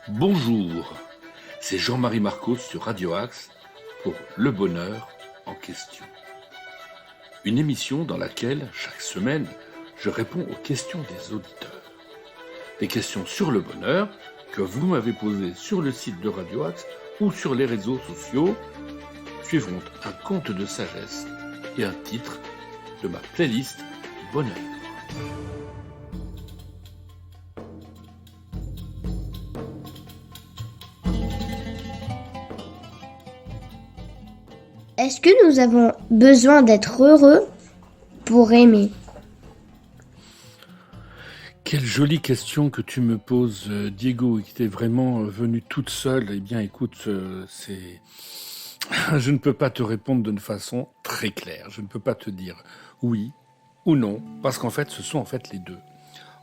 Bonjour, c'est Jean-Marie Marcos sur Radio Axe pour Le Bonheur en question. Une émission dans laquelle, chaque semaine, je réponds aux questions des auditeurs. Des questions sur le bonheur que vous m'avez posées sur le site de Radio Axe ou sur les réseaux sociaux suivront un conte de sagesse et un titre de ma playlist Bonheur. Est-ce que nous avons besoin d'être heureux pour aimer ? Quelle jolie question que tu me poses, Diego, et qui t'est vraiment venue toute seule. Eh bien, écoute, je ne peux pas te répondre d'une façon très claire. Je ne peux pas te dire oui ou non, parce qu'en fait, ce sont en fait les deux.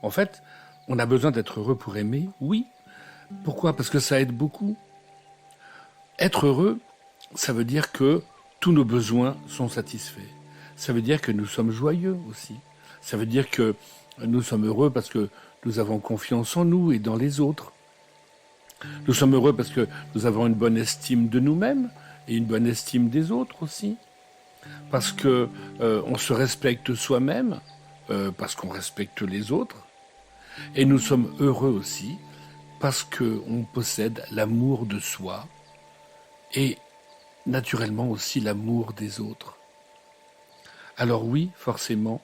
En fait, on a besoin d'être heureux pour aimer, oui. Pourquoi ? Parce que ça aide beaucoup. Être heureux, ça veut dire que tous nos besoins sont satisfaits. Ça veut dire que nous sommes joyeux aussi. Ça veut dire que nous sommes heureux parce que nous avons confiance en nous et dans les autres. Nous sommes heureux parce que nous avons une bonne estime de nous-mêmes et une bonne estime des autres aussi. Parce que on se respecte soi-même, parce qu'on respecte les autres. Et nous sommes heureux aussi parce qu'on possède l'amour de soi et naturellement aussi l'amour des autres. Alors oui, forcément,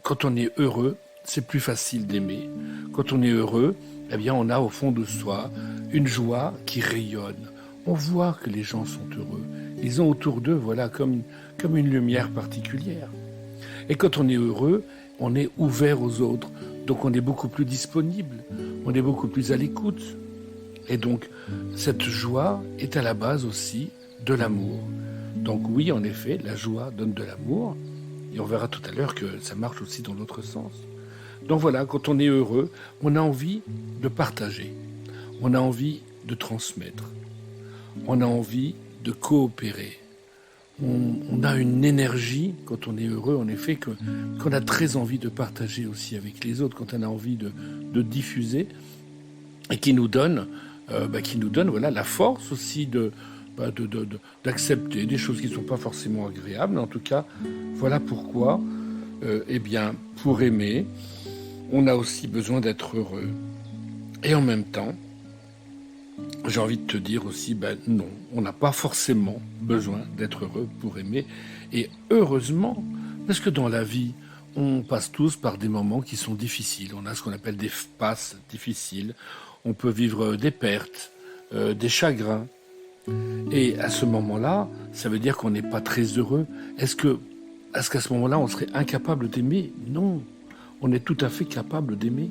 quand on est heureux, c'est plus facile d'aimer. Quand on est heureux, eh bien, on a au fond de soi une joie qui rayonne. On voit que les gens sont heureux. Ils ont autour d'eux, voilà, comme une lumière particulière. Et quand on est heureux, on est ouvert aux autres. Donc on est beaucoup plus disponible. On est beaucoup plus à l'écoute. Et donc, cette joie est à la base aussi de l'amour. Donc oui, en effet, la joie donne de l'amour. Et on verra tout à l'heure que ça marche aussi dans l'autre sens. Donc voilà, quand on est heureux, on a envie de partager. On a envie de transmettre. On a envie de coopérer. On a une énergie, quand on est heureux, en effet, qu'on a très envie de partager aussi avec les autres, quand on a envie de diffuser, et qui nous donne voilà, la force aussi d'accepter des choses qui ne sont pas forcément agréables. En tout cas, voilà pourquoi, pour aimer, on a aussi besoin d'être heureux. Et en même temps, j'ai envie de te dire aussi, non, on n'a pas forcément besoin d'être heureux pour aimer. Et heureusement, parce que dans la vie, on passe tous par des moments qui sont difficiles. On a ce qu'on appelle des passes difficiles. On peut vivre des pertes, des chagrins. Et à ce moment-là, ça veut dire qu'on n'est pas très heureux. Est-ce qu'à ce moment-là, on serait incapable d'aimer ? Non, on est tout à fait capable d'aimer.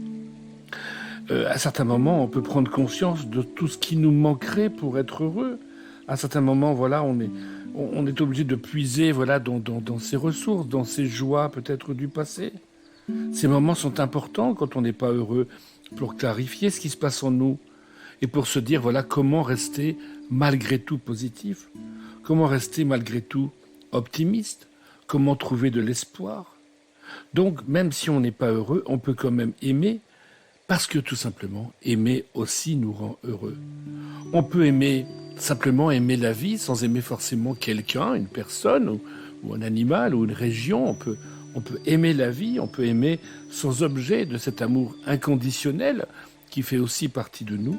À certains moments, on peut prendre conscience de tout ce qui nous manquerait pour être heureux. À certains moments, voilà, on est obligé de puiser, voilà, dans ses ressources, dans ses joies peut-être du passé. Ces moments sont importants quand on n'est pas heureux, pour clarifier ce qui se passe en nous et pour se dire, voilà, comment rester malgré tout positif, comment rester malgré tout optimiste, comment trouver de l'espoir. Donc, même si on n'est pas heureux, on peut quand même aimer, parce que tout simplement, aimer aussi nous rend heureux. On peut simplement aimer la vie sans aimer forcément quelqu'un, une personne ou un animal ou une région. On peut aimer la vie, on peut aimer sans objet de cet amour inconditionnel qui fait aussi partie de nous.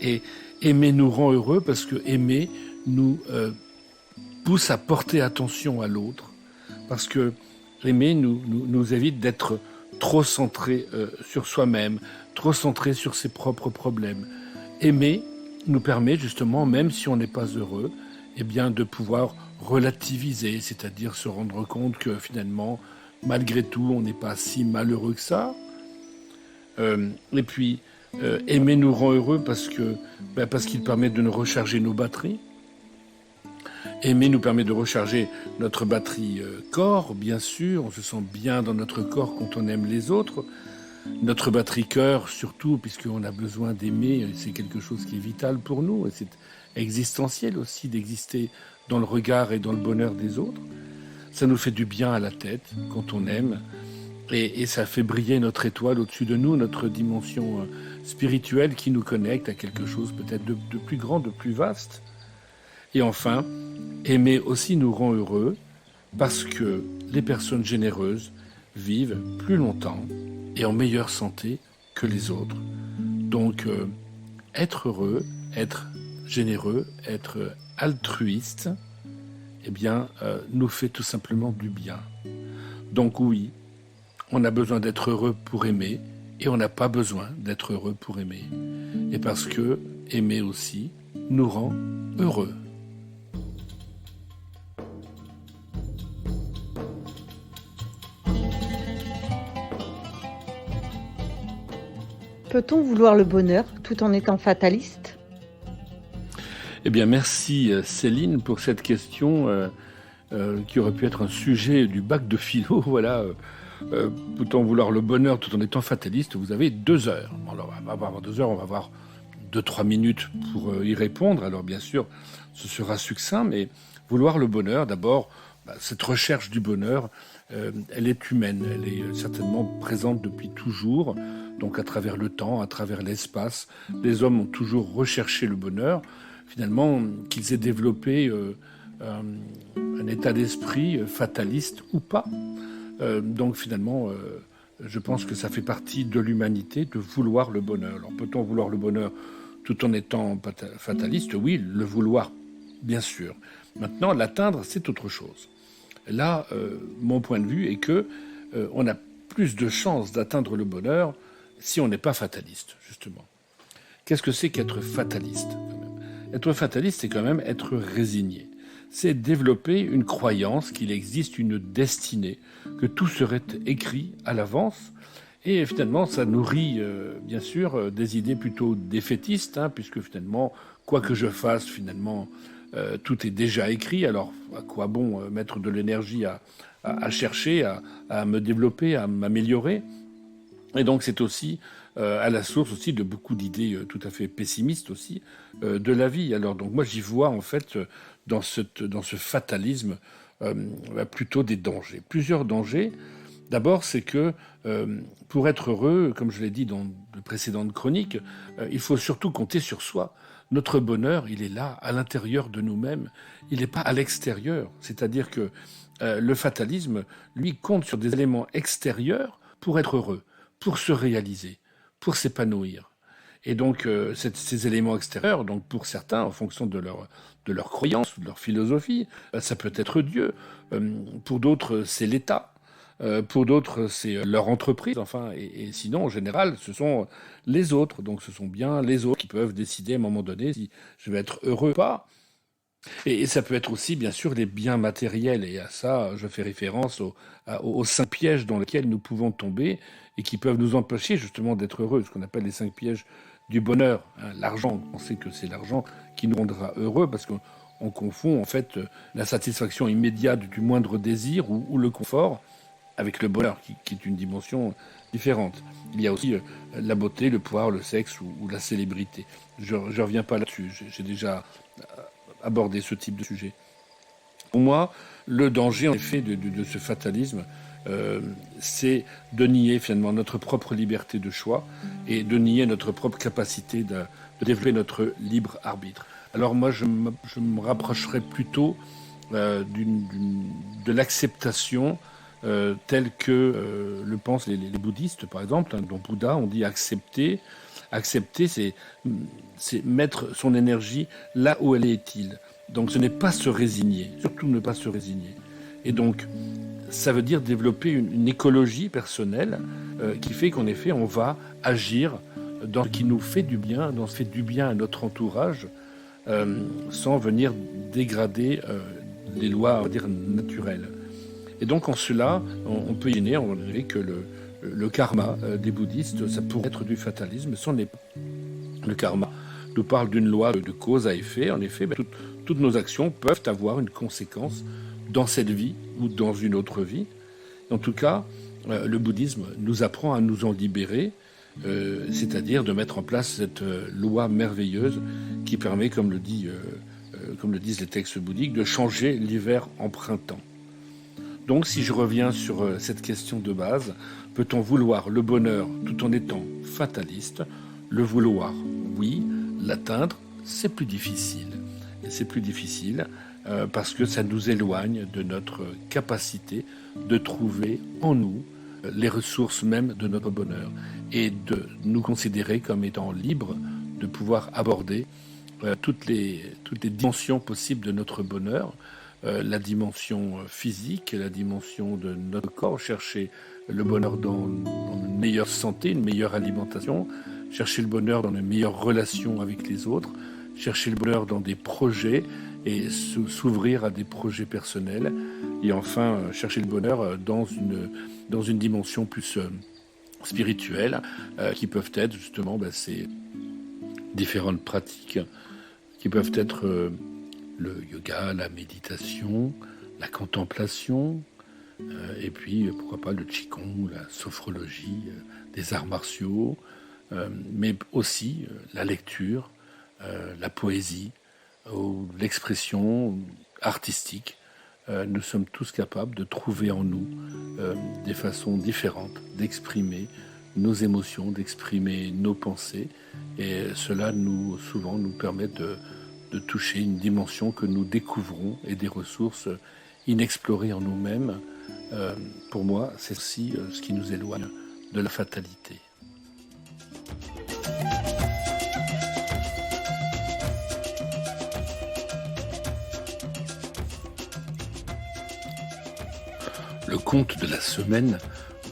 Et aimer nous rend heureux parce que aimer nous pousse à porter attention à l'autre. Parce que aimer nous évite d'être trop centré sur soi-même, trop centré sur ses propres problèmes. Aimer nous permet justement, même si on n'est pas heureux, eh bien de pouvoir relativiser, c'est-à-dire se rendre compte que finalement, malgré tout, on n'est pas si malheureux que ça. Et puis, aimer nous rend heureux parce qu'il permet de nous recharger nos batteries. Aimer nous permet de recharger notre batterie corps, bien sûr. On se sent bien dans notre corps quand on aime les autres. Notre batterie cœur, surtout, puisqu'on a besoin d'aimer, c'est quelque chose qui est vital pour nous. Et c'est existentiel aussi d'exister dans le regard et dans le bonheur des autres. Ça nous fait du bien à la tête quand on aime. Et ça fait briller notre étoile au-dessus de nous, notre dimension spirituelle qui nous connecte à quelque chose peut-être de plus grand, de plus vaste. Et enfin, aimer aussi nous rend heureux parce que les personnes généreuses vivent plus longtemps et en meilleure santé que les autres. Donc, être heureux, être généreux, être altruiste, eh bien, nous fait tout simplement du bien. Donc oui, on a besoin d'être heureux pour aimer et on n'a pas besoin d'être heureux pour aimer. Et parce que aimer aussi nous rend heureux. Peut-on vouloir le bonheur tout en étant fataliste ? Eh bien, merci Céline pour cette question qui aurait pu être un sujet du bac de philo. Voilà, peut-on vouloir le bonheur tout en étant fataliste ? Vous avez 2 heures. Alors, on va avoir 2 heures, on va avoir 2-3 minutes pour y répondre. Alors, bien sûr, ce sera succinct, mais vouloir le bonheur, d'abord, cette recherche du bonheur, elle est humaine, elle est certainement présente depuis toujours, donc à travers le temps, à travers l'espace. Les hommes ont toujours recherché le bonheur, finalement, qu'ils aient développé un état d'esprit fataliste ou pas. Donc finalement, je pense que ça fait partie de l'humanité de vouloir le bonheur. Alors peut-on vouloir le bonheur tout en étant fataliste ? Oui, le vouloir, bien sûr. Maintenant, l'atteindre, c'est autre chose. Là, mon point de vue est que on a plus de chances d'atteindre le bonheur si on n'est pas fataliste, justement. Qu'est-ce que c'est qu'être fataliste, quand même ? Être fataliste, c'est quand même être résigné. C'est développer une croyance qu'il existe une destinée, que tout serait écrit à l'avance. Et finalement, ça nourrit, bien sûr, des idées plutôt défaitistes, puisque finalement, quoi que je fasse, finalement, tout est déjà écrit. Alors, à quoi bon mettre de l'énergie à chercher, à me développer, à m'améliorer ? Et donc, c'est aussi à la source aussi de beaucoup d'idées tout à fait pessimistes aussi de la vie. Alors, donc, moi, j'y vois, en fait, dans ce fatalisme, plutôt des dangers. Plusieurs dangers. D'abord, c'est que pour être heureux, comme je l'ai dit dans de précédentes chroniques, il faut surtout compter sur soi. Notre bonheur, il est là, à l'intérieur de nous-mêmes. Il n'est pas à l'extérieur. C'est-à-dire que le fatalisme, lui, compte sur des éléments extérieurs pour être heureux, pour se réaliser, pour s'épanouir. Et donc, ces éléments extérieurs, donc pour certains, en fonction de leur croyance, de leur philosophie, ça peut être Dieu. Pour d'autres, c'est l'État. Pour d'autres, c'est leur entreprise. Enfin, et sinon, en général, ce sont les autres. Donc, ce sont bien les autres qui peuvent décider à un moment donné si je vais être heureux ou pas. Et ça peut être aussi, bien sûr, les biens matériels. Et à ça, je fais référence aux 5 pièges dans lesquels nous pouvons tomber et qui peuvent nous empêcher justement d'être heureux. Ce qu'on appelle les 5 pièges du bonheur. L'argent, on sait que c'est l'argent qui nous rendra heureux parce qu'on confond en fait la satisfaction immédiate du moindre désir ou le confort avec le bonheur, qui est une dimension différente. Il y a aussi la beauté, le pouvoir, le sexe ou la célébrité. Je ne reviens pas là-dessus, j'ai déjà abordé ce type de sujet. Pour moi, le danger, en effet, de ce fatalisme, c'est de nier finalement notre propre liberté de choix et de nier notre propre capacité de développer notre libre arbitre. Alors moi, je me rapprocherais plutôt de l'acceptation telle que le pensent les bouddhistes, par exemple, dont Bouddha, on dit accepter. Accepter, c'est mettre son énergie là où elle est utile. Donc ce n'est pas se résigner, surtout ne pas se résigner. Et donc, ça veut dire développer une écologie personnelle qui fait qu'en effet, on va agir dans ce qui nous fait du bien, dans ce qui fait du bien à notre entourage, sans venir dégrader les lois, on va dire, naturelles. Et donc en cela, on peut imaginer que le karma des bouddhistes, ça pourrait être du fatalisme, mais ce n'est pas. Le karma nous parle d'une loi de cause à effet. En effet, toutes nos actions peuvent avoir une conséquence dans cette vie ou dans une autre vie. En tout cas, le bouddhisme nous apprend à nous en libérer, c'est-à-dire de mettre en place cette loi merveilleuse qui permet, comme le disent les textes bouddhiques, de changer l'hiver en printemps. Donc si je reviens sur cette question de base, peut-on vouloir le bonheur tout en étant fataliste? Le vouloir, oui. L'atteindre, c'est plus difficile. Et c'est plus difficile parce que ça nous éloigne de notre capacité de trouver en nous les ressources même de notre bonheur et de nous considérer comme étant libres de pouvoir aborder toutes les dimensions possibles de notre bonheur, la dimension physique, la dimension de notre corps, chercher le bonheur dans une meilleure santé, une meilleure alimentation, chercher le bonheur dans une meilleure relation avec les autres, chercher le bonheur dans des projets et s'ouvrir à des projets personnels, et enfin chercher le bonheur dans une dimension plus spirituelle, qui peuvent être justement ces différentes pratiques, qui peuvent être le yoga, la méditation, la contemplation, et puis pourquoi pas le qigong, la sophrologie, des arts martiaux, mais aussi la lecture, la poésie ou l'expression artistique. Nous sommes tous capables de trouver en nous des façons différentes d'exprimer nos émotions, d'exprimer nos pensées, et cela souvent nous permet de toucher une dimension que nous découvrons et des ressources inexplorées en nous-mêmes. Pour moi, c'est aussi ce qui nous éloigne de la fatalité. Le conte de la semaine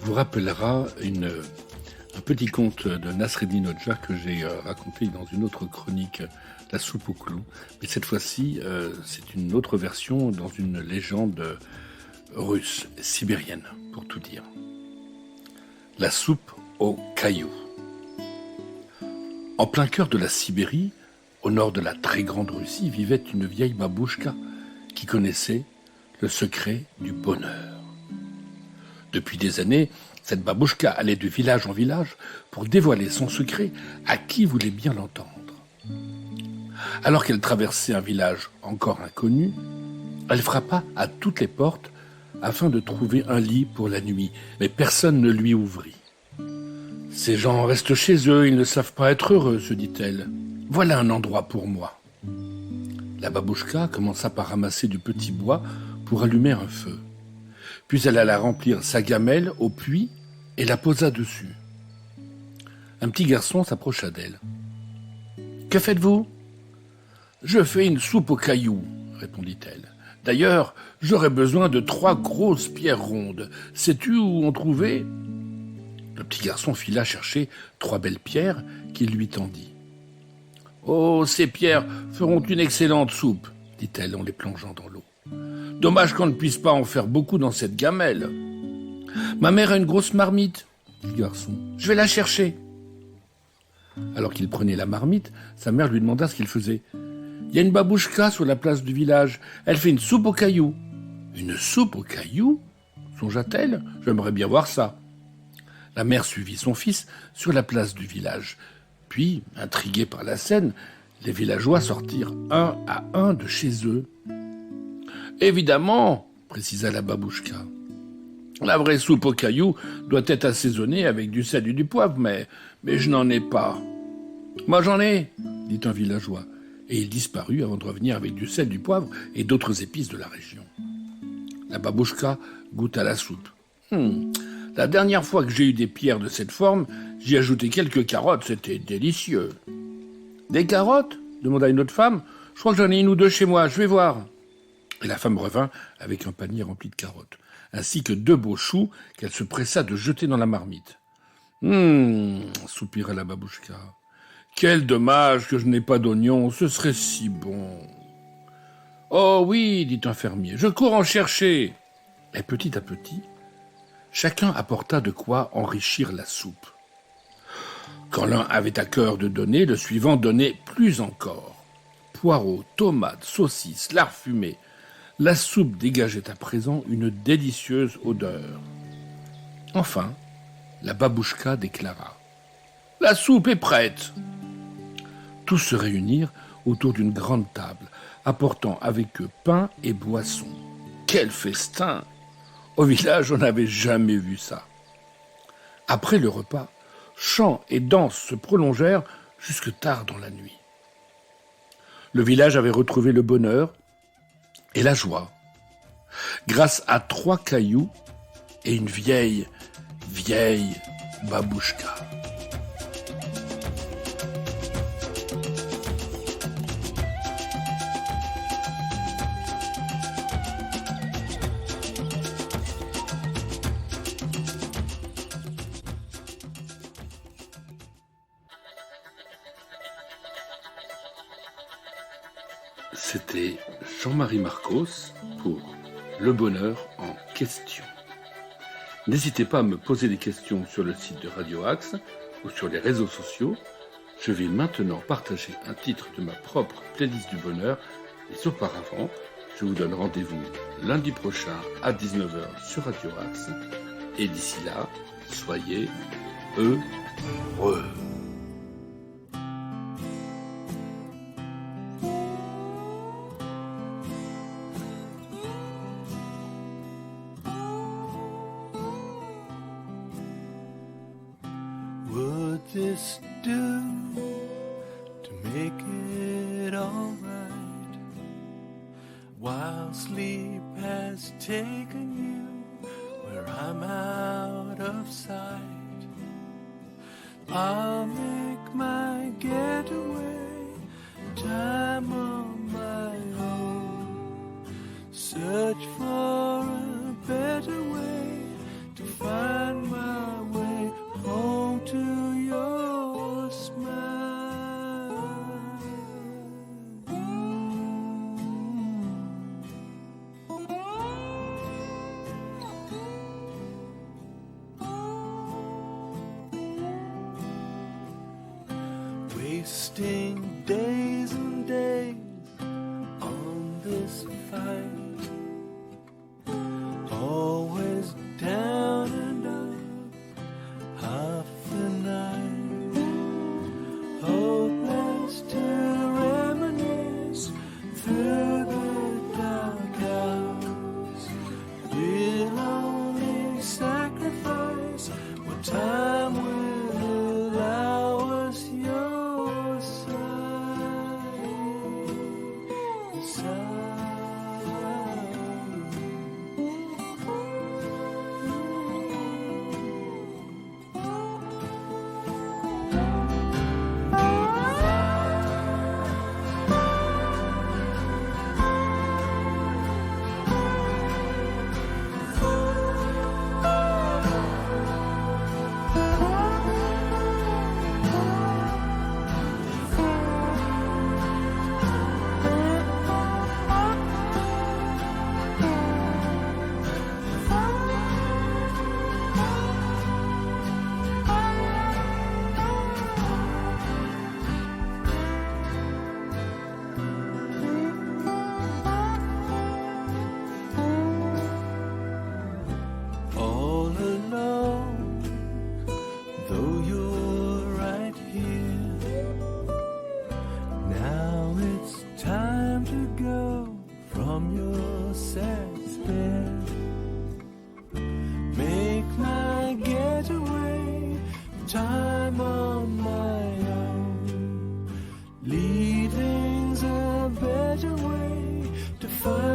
vous rappellera un petit conte de Nasreddin Hoxha que j'ai raconté dans une autre chronique, La soupe au clou. Mais cette fois-ci, c'est une autre version dans une légende russe, sibérienne, pour tout dire. La soupe aux cailloux. En plein cœur de la Sibérie, au nord de la très grande Russie, vivait une vieille babouchka qui connaissait le secret du bonheur. Depuis des années, cette babouchka allait de village en village pour dévoiler son secret à qui voulait bien l'entendre. Alors qu'elle traversait un village encore inconnu, elle frappa à toutes les portes afin de trouver un lit pour la nuit, mais personne ne lui ouvrit. « Ces gens restent chez eux, ils ne savent pas être heureux, » se dit-elle. « Voilà un endroit pour moi. » La babouchka commença par ramasser du petit bois pour allumer un feu. Puis elle alla remplir sa gamelle au puits et la posa dessus. Un petit garçon s'approcha d'elle. « Que faites-vous ?»« Je fais une soupe aux cailloux, » répondit-elle. « D'ailleurs, j'aurais besoin de 3 grosses pierres rondes. Sais-tu où en trouver ?» Le petit garçon fila chercher 3 belles pierres qu'il lui tendit. « Oh, ces pierres feront une excellente soupe, » dit-elle en les plongeant dans l'eau. « Dommage qu'on ne puisse pas en faire beaucoup dans cette gamelle. »« Ma mère a une grosse marmite, » dit le garçon. « Je vais la chercher. » Alors qu'il prenait la marmite, sa mère lui demanda ce qu'il faisait. « Il y a une babouchka sur la place du village. Elle fait une soupe aux cailloux. »« Une soupe aux cailloux ?» songea-t-elle. « J'aimerais bien voir ça. » La mère suivit son fils sur la place du village. Puis, intrigués par la scène, les villageois sortirent un à un de chez eux. « Évidemment, » précisa la babouchka. « La vraie soupe aux cailloux doit être assaisonnée avec du sel et du poivre, mais je n'en ai pas. »« Moi j'en ai, » dit un villageois, et il disparut avant de revenir avec du sel, du poivre et d'autres épices de la région. La babouchka goûta la soupe. « La dernière fois que j'ai eu des pierres de cette forme, j'y ajoutais quelques carottes, c'était délicieux. »« Des carottes ?» demanda une autre femme. « Je crois que j'en ai 1 ou 2 chez moi, je vais voir. » Et la femme revint avec un panier rempli de carottes, ainsi que 2 beaux choux qu'elle se pressa de jeter dans la marmite. « soupira la babouchka. « Quel dommage que je n'ai pas d'oignons, ce serait si bon. »« Oh oui, dit un fermier, je cours en chercher. » Et petit à petit, chacun apporta de quoi enrichir la soupe. Quand l'un avait à cœur de donner, le suivant donnait plus encore. Poireaux, tomates, saucisses, lard fumé. La soupe dégageait à présent une délicieuse odeur. Enfin, la babouchka déclara « La soupe est prête !» Tous se réunirent autour d'une grande table, apportant avec eux pain et boissons. Quel festin! Au village, on n'avait jamais vu ça. Après le repas, chants et danses se prolongèrent jusque tard dans la nuit. Le village avait retrouvé le bonheur et la joie, grâce à 3 cailloux et une vieille babouchka. C'était Jean-Marie Marcos pour Le bonheur en question. N'hésitez pas à me poser des questions sur le site de Radio Axe ou sur les réseaux sociaux. Je vais maintenant partager un titre de ma propre playlist du bonheur, mais auparavant, je vous donne rendez-vous lundi prochain à 19h sur Radio Axe. Et d'ici là, soyez heureux. Would this do to make it alright? While sleep has taken you where I'm out of sight, I'll make my getaway, time on my own. Search for a better way to find my way home to your smile. Wasting days and days on this fight, always down and up half the night, hopeless to reminisce through the dark hours. We'll only sacrifice what time will allow us your side. All alone, though you're right here. Now it's time to go from your sad spell. Make my getaway, time on my own. Leaving's a better way to find